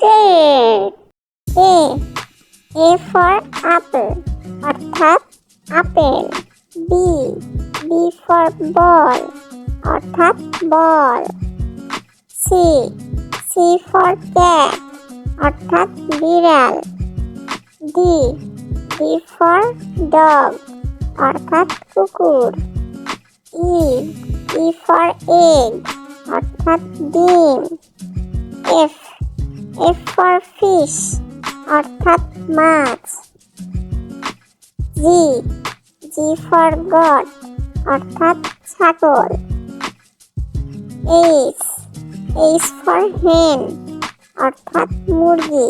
Great! A for apple অর্থাৎ apple. B for ball অর্থাৎ বল। C for cat অর্থাৎ বিড়াল। D for dog অর্থাৎ কুকুর। E for egg অর্থাৎ ডিম। F for fish অর্থাৎ মাছ। G for goat অর্থাৎ ছাগল। H for hen অর্থাৎ মুরগি।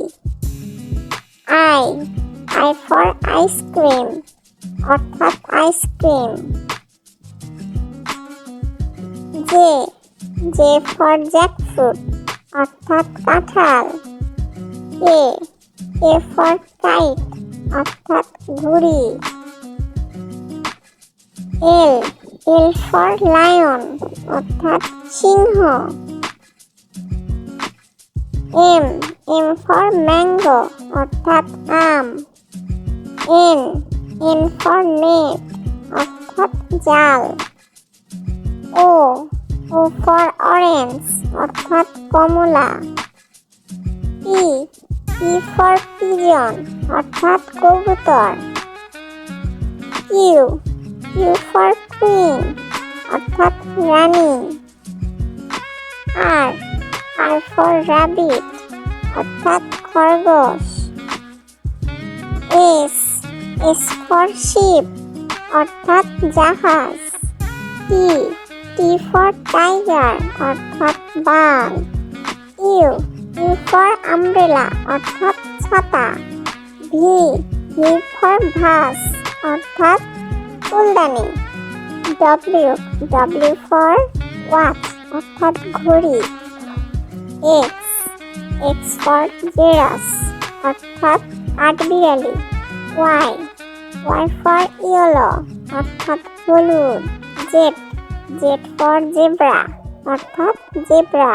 I for ice cream অর্থাৎ আইসক্রিম। J for jackfruit অর্থাৎ কাঁঠাল। K for kite অর্থাৎ ঘুড়ি। L for lion অর্থাৎ সিংহ। M for mango অর্থাৎ আম। N for net অর্থাৎ জাল। O for orange অর্থাৎ কমলা। P for pigeon অর্থাৎ কবুতর। Q for queen অর্থাৎ রানী। R for rabbit অর্থাৎ খরগোশ। S for ship অর্থাৎ জাহাজ। T for tiger অর্থাৎ বাঘ। U for umbrella অর্থাৎ ছাতা। V for vase অর্থাৎ ফুলদানি। W for watch অর্থাৎ ঘড়ি। X for giraffe অর্থাৎ কাঠবিড়ালি। Y for yellow অর্থাৎ হলুদ। Z for zebra অর্থাৎ জেব্রা।